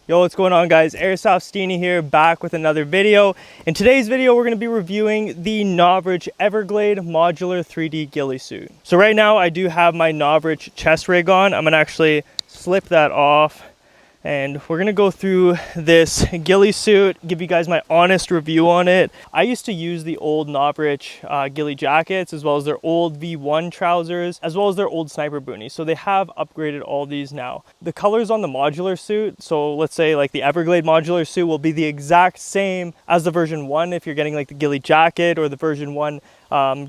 Yo, what's going on, guys? Airsoft Steenie here, back with another video. In today's video, we're going to be reviewing the Novritsch Everglade Modular 3D Ghillie Suit. So right now, I do have my Novritsch chest rig on. I'm going to actually slip that off. And we're gonna go through this ghillie suit, give you guys my honest review on it. I used to use the old Novritsch ghillie jackets, as well as their old V1 trousers, as well as their old sniper boonies. So they have upgraded all these now. The colors on the modular suit, so let's say like the Everglade modular suit, will be the exact same as the version 1 if you're getting like the ghillie jacket or the version 1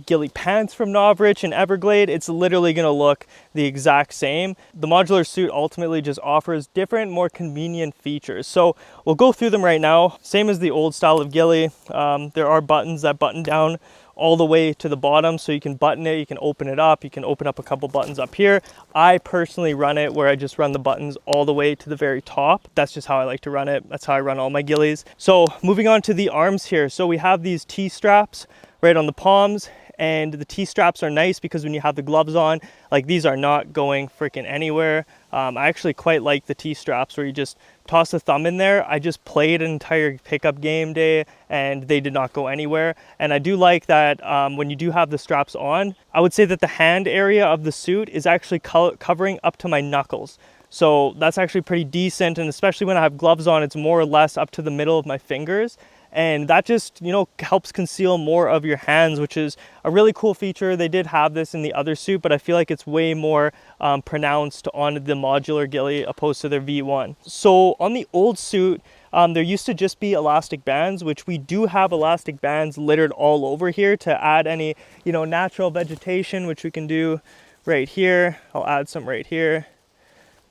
ghillie pants from Novritsch and Everglade. It's literally going to look the exact same. The modular suit ultimately just offers different, more convenient features. So we'll go through them right now. Same as the old style of ghillie. There are buttons that button down all the way to the bottom, so you can button it, you can open it up, you can open up a couple buttons up here. I personally run it where I just run the buttons all the way to the very top. That's just how I like to run it. That's how I run all my ghillies. So moving on to the arms here. So we have these T-straps right on the palms, and the T-straps are nice because when you have the gloves on, like, these are not going freaking anywhere. I actually quite like the T-straps where you just toss the thumb in there. I just played an entire pickup game day and they did not go anywhere. And I do like that when you do have the straps on, I would say that the hand area of the suit is actually covering up to my knuckles. So that's actually pretty decent, and especially when I have gloves on, it's more or less up to the middle of my fingers. And that just, you know, helps conceal more of your hands, which is a really cool feature. They did have this in the other suit, but I feel like it's way more pronounced on the modular ghillie opposed to their V1. So on the old suit, there used to just be elastic bands, which we do have elastic bands littered all over here to add any, you know, natural vegetation, which we can do right here. I'll add some right here.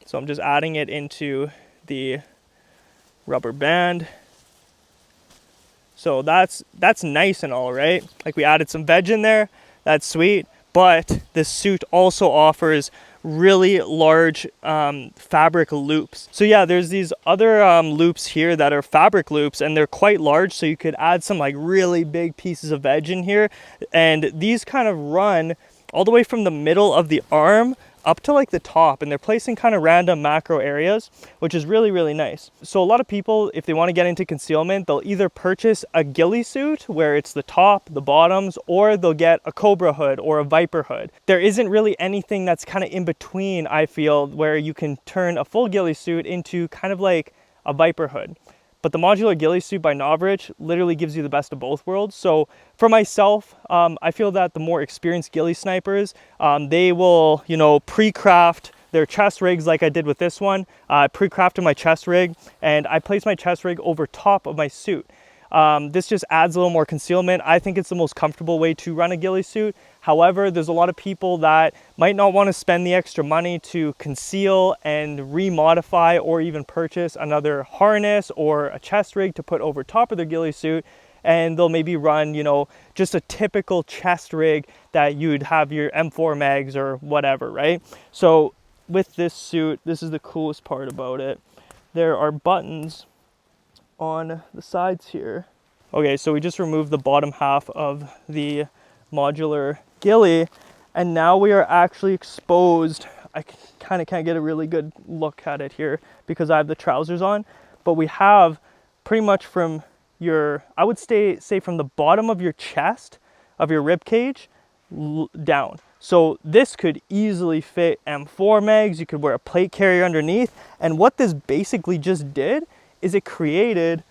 So I'm just adding it into the rubber band. So that's nice and all, right? Like, we added some veg in there, that's sweet. But this suit also offers really large fabric loops. So yeah, there's these other loops here that are fabric loops, and they're quite large, so you could add some like really big pieces of veg in here. And these kind of run all the way from the middle of the arm up to like the top, and they're placed in kind of random macro areas, which is really, really nice. So a lot of people, if they want to get into concealment, they'll either purchase a ghillie suit where it's the top, the bottoms, or they'll get a cobra hood or a viper hood. There isn't really anything that's kind of in between, I feel, where you can turn a full ghillie suit into kind of like a viper hood. But the modular ghillie suit by Novritsch literally gives you the best of both worlds. So for myself, I feel that the more experienced ghillie snipers, they will, you know, pre-craft their chest rigs like I did with this one. I pre-crafted my chest rig, and I placed my chest rig over top of my suit. This just adds a little more concealment. I think it's the most comfortable way to run a ghillie suit. However, there's a lot of people that might not want to spend the extra money to conceal and remodify or even purchase another harness or a chest rig to put over top of their ghillie suit. And they'll maybe run, you know, just a typical chest rig that you'd have your M4 mags or whatever, right? So with this suit, this is the coolest part about it. There are buttons on the sides here. Okay, so we just removed the bottom half of the modular ghillie, and now we are actually exposed. I kind of can't get a really good look at it here because I have the trousers on, but we have pretty much from your, I would say from the bottom of your chest, of your rib cage, down. So this could easily fit M4 mags. You could wear a plate carrier underneath, and what this basically just did is it created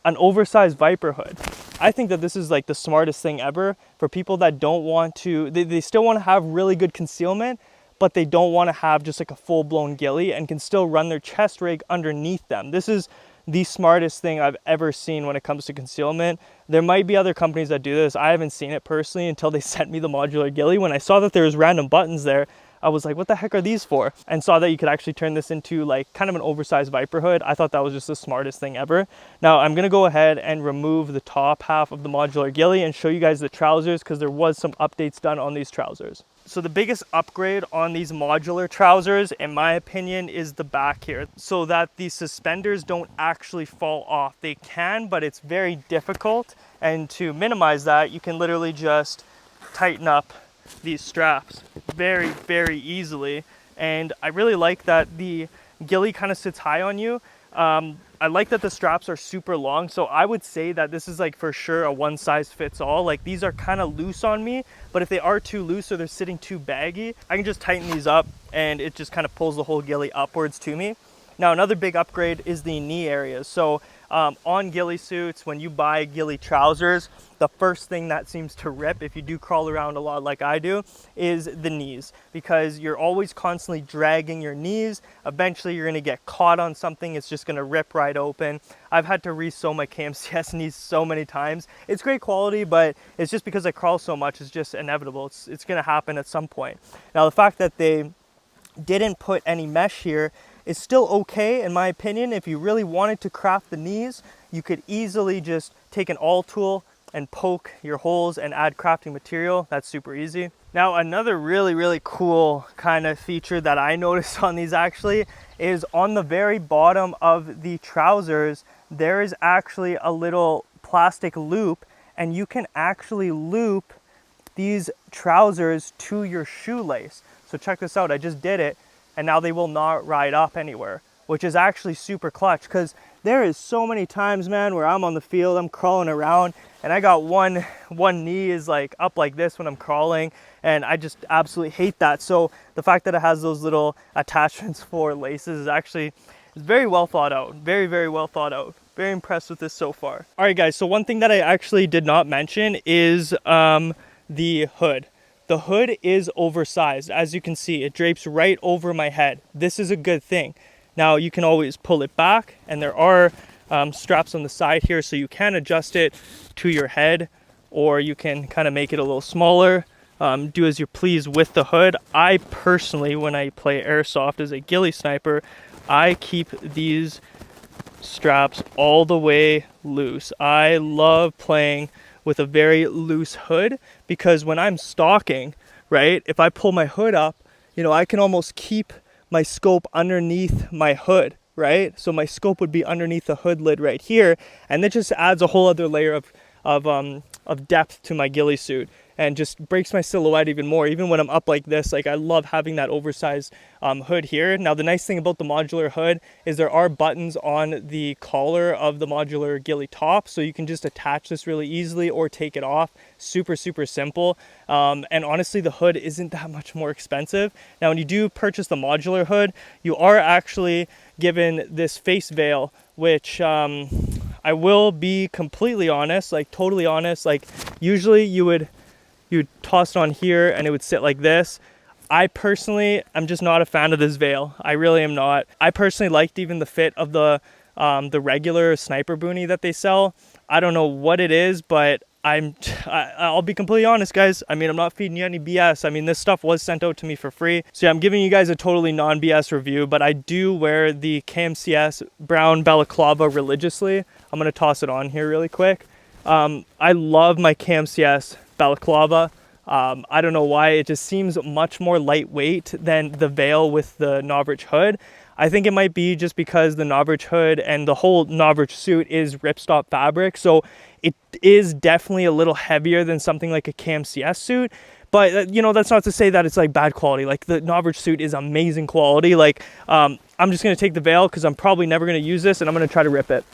an oversized viper hood. I think that this is like the smartest thing ever for people that don't want to, they still want to have really good concealment, but they don't want to have just like a full-blown ghillie and can still run their chest rig underneath them. This is the smartest thing I've ever seen when it comes to concealment. There might be other companies that do this. I haven't seen it personally until they sent me the modular ghillie. When I saw that there was random buttons there, I was like, what the heck are these for? And saw that you could actually turn this into like kind of an oversized viper hood. I thought that was just the smartest thing ever. Now I'm gonna go ahead and remove the top half of the modular ghillie and show you guys the trousers, because there was some updates done on these trousers. So the biggest upgrade on these modular trousers, in my opinion, is the back here, so that the suspenders don't actually fall off. They can, but it's very difficult. And to minimize that, you can literally just tighten up these straps very, very easily. And I really like that the ghillie kind of sits high on you, I like that the straps are super long, so I would say that this is like for sure a one size fits all. Like these are kind of loose on me, but if they are too loose or they're sitting too baggy, I can just tighten these up and it just kind of pulls the whole ghillie upwards to me. Now another big upgrade is the knee areas. So on ghillie suits, when you buy ghillie trousers, the first thing that seems to rip, if you do crawl around a lot like I do, is the knees, because you're always constantly dragging your knees. Eventually you're gonna get caught on something, it's just gonna rip right open. I've had to re-sew my KMCS knees so many times. It's great quality, but it's just because I crawl so much, it's just inevitable. It's gonna happen at some point. Now the fact that they didn't put any mesh here is still okay in my opinion. If you really wanted to craft the knees, you could easily just take an awl tool and poke your holes and add crafting material. That's super easy. Now another really cool kind of feature that I noticed on these actually is on the very bottom of the trousers, there is actually a little plastic loop, and you can actually loop these trousers to your shoelace. So check this out, I just did it, and now they will not ride up anywhere, which is actually super clutch, because there is so many times, man, where I'm on the field, I'm crawling around, and I got one knee is like up like this when I'm crawling, and I just absolutely hate that. So the fact that it has those little attachments for laces is actually very well thought out, very well thought out. Very impressed with this so far. All right, guys, so one thing that I actually did not mention is the hood. The hood is oversized. As you can see, it drapes right over my head. This is a good thing. Now you can always pull it back, and there are straps on the side here, so you can adjust it to your head, or you can kind of make it a little smaller. Do as you please with the hood. I personally, when I play Airsoft as a ghillie sniper, I keep these straps all the way loose. I love playing with a very loose hood, because when I'm stalking, right, if I pull my hood up, you know, I can almost keep my scope underneath my hood, right? So my scope would be underneath the hood lid right here, and it just adds a whole other layer of depth to my ghillie suit, and just breaks my silhouette even more. Even when I'm up like this, like I love having that oversized hood here. Now the nice thing about the modular hood is there are buttons on the collar of the modular ghillie top, so you can just attach this really easily or take it off. Super simple. And honestly, the hood isn't that much more expensive. Now when you do purchase the modular hood, you are actually given this face veil, which I will be completely honest, like totally honest, like usually you'd toss it on here and it would sit like this. I personally am just not a fan of this veil. I really am not. I personally liked even the fit of the regular sniper boonie that they sell. I don't know what it is, but I'll be completely honest, guys. I mean, I'm not feeding you any BS. I mean, this stuff was sent out to me for free. So yeah, I'm giving you guys a totally non-BS review, but I do wear the KMCS brown balaclava religiously. I'm gonna toss it on here really quick. I love my KMCS balaclava. I don't know why, it just seems much more lightweight than the veil with the Novritsch hood. I think it might be just because the Novritsch hood and the whole Novritsch suit is ripstop fabric, so it is definitely a little heavier than something like a KMCS suit. But you know, that's not to say that it's like bad quality. Like the Novritsch suit is amazing quality. Like I'm just gonna take the veil because I'm probably never gonna use this, and I'm gonna try to rip it.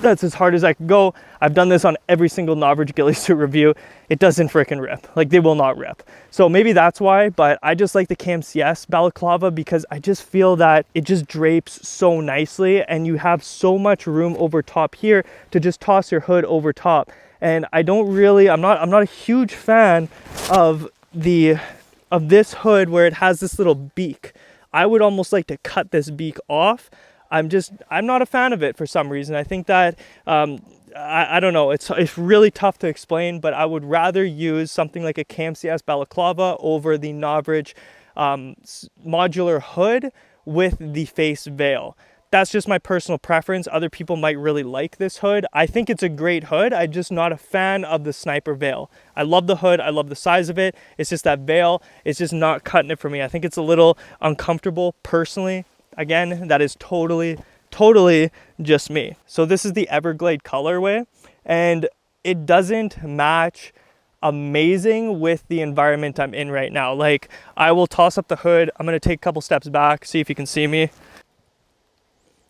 That's as hard as I can go. I've done this on every single Novritsch ghillie suit review. It doesn't freaking rip. Like, they will not rip. So maybe that's why, but I just like the KMCS balaclava because I just feel that it just drapes so nicely, and you have so much room over top here to just toss your hood over top. And I don't really, I'm not a huge fan of this hood where it has this little beak. I would almost like to cut this beak off. I'm not a fan of it for some reason. I think that, I don't know, it's really tough to explain, but I would rather use something like a KMCS balaclava over the Novritsch modular hood with the face veil. That's just my personal preference. Other people might really like this hood. I think it's a great hood. I'm just not a fan of the sniper veil. I love the hood. I love the size of it. It's just that veil. It's just not cutting it for me. I think it's a little uncomfortable personally. Again, that is totally just me. So this is the Everglade colorway, and it doesn't match amazing with the environment I'm in right now. Like, I will toss up the hood. I'm gonna take a couple steps back, see if you can see me.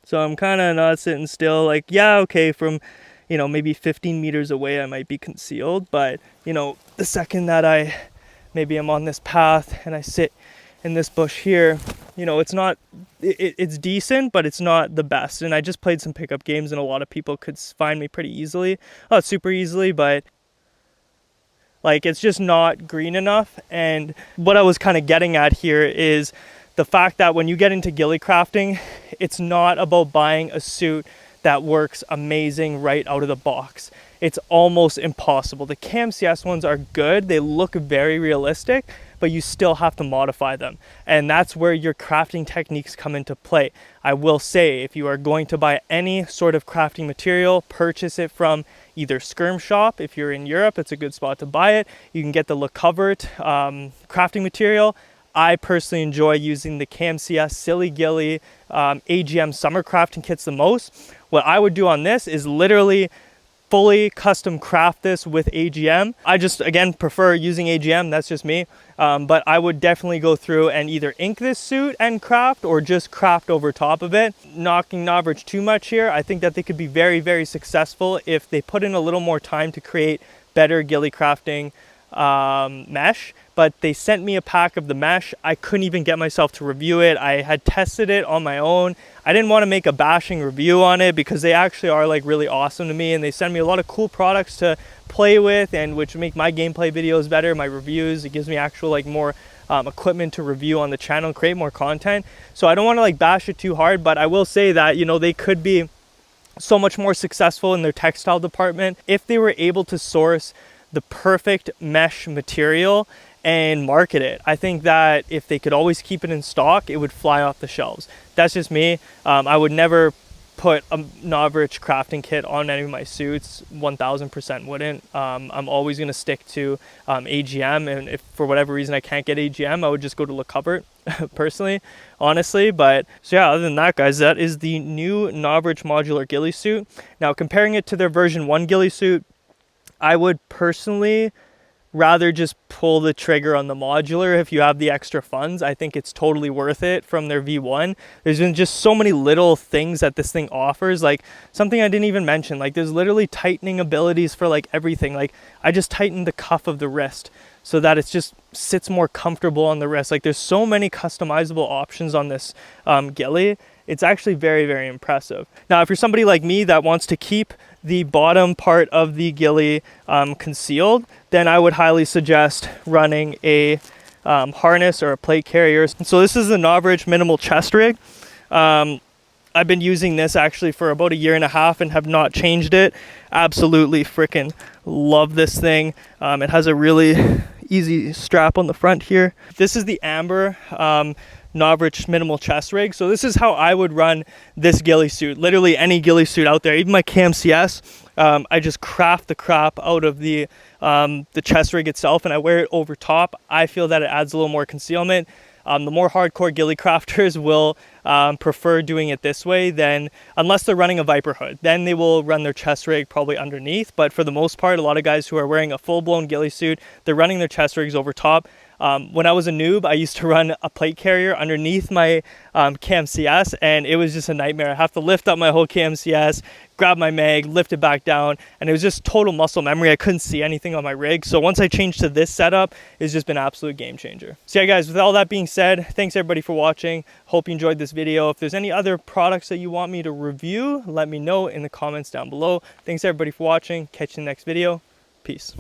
So I'm kind of not sitting still. Like, yeah, okay, from, you know, maybe 15 meters away, I might be concealed. But, you know, the second that maybe I'm on this path and I sit in this bush here, you know, it's not, it's decent, but it's not the best. And I just played some pickup games and a lot of people could find me pretty easily. Not super easily, but like, it's just not green enough. And what I was kind of getting at here is the fact that when you get into ghillie crafting, it's not about buying a suit that works amazing right out of the box. It's almost impossible. The KMCS ones are good. They look very realistic, but you still have to modify them. And that's where your crafting techniques come into play. I will say, if you are going to buy any sort of crafting material, purchase it from either Skirm Shop. If you're in Europe, it's a good spot to buy it. You can get the Le Covert crafting material. I personally enjoy using the KMCS Silly Ghillie AGM summer crafting kits the most. What I would do on this is literally fully custom craft this with AGM. I just, again, prefer using AGM. That's just me. But I would definitely go through and either ink this suit and craft or just craft over top of it. Knocking Novritsch too much here. I think that they could be very, very successful if they put in a little more time to create better ghillie crafting mesh. But they sent me a pack of the mesh. I couldn't even get myself to review it. I had tested it on my own. I didn't want to make a bashing review on it because they actually are like really awesome to me, and they send me a lot of cool products to play with, and which make my gameplay videos better, my reviews. It gives me actual like more equipment to review on the channel, create more content. So I don't want to like bash it too hard, but I will say that, you know, they could be so much more successful in their textile department if they were able to source the perfect mesh material and market it. I think that if they could always keep it in stock, it would fly off the shelves. That's just me. I would never put a Novritsch crafting kit on any of my suits. 1000% wouldn't. I'm always going to stick to AGM, and if for whatever reason I can't get AGM, I would just go to Le Covert personally, honestly. But so yeah, other than that, guys, that is the new Novritsch Modular Ghillie Suit. Now, comparing it to their version 1 ghillie suit, I would personally rather just pull the trigger on the modular if you have the extra funds. I think it's totally worth it from their V1. There's been just so many little things that this thing offers, like something I didn't even mention. Like, there's literally tightening abilities for like everything. Like, I just tightened the cuff of the wrist so that it just sits more comfortable on the wrist. Like, there's so many customizable options on this ghillie. It's actually very, very impressive. Now, if you're somebody like me that wants to keep the bottom part of the ghillie concealed, then I would highly suggest running a harness or a plate carrier. So this is the Novritsch minimal chest rig. I've been using this actually for about 1.5 years and have not changed it. Absolutely freaking love this thing. It has a really easy strap on the front here. This is the amber Novritsch minimal chest rig. So this is how I would run this ghillie suit. Literally any ghillie suit out there, even my KMCS. I just craft the crap out of the chest rig itself, and I wear it over top. I feel that it adds a little more concealment. The more hardcore ghillie crafters will prefer doing it this way, then unless they're running a Viper hood, then they will run their chest rig probably underneath. But for the most part, a lot of guys who are wearing a full-blown ghillie suit, they're running their chest rigs over top. When I was a noob, I used to run a plate carrier underneath my KMCS, and it was just a nightmare. I have to lift up my whole KMCS, grab my mag, lift it back down, and it was just total muscle memory. I couldn't see anything on my rig. So once I changed to this setup, it's just been an absolute game changer. So yeah, guys, with all that being said, thanks everybody for watching. Hope you enjoyed this video. If there's any other products that you want me to review, let me know in the comments down below. Thanks everybody for watching. Catch you in the next video. Peace.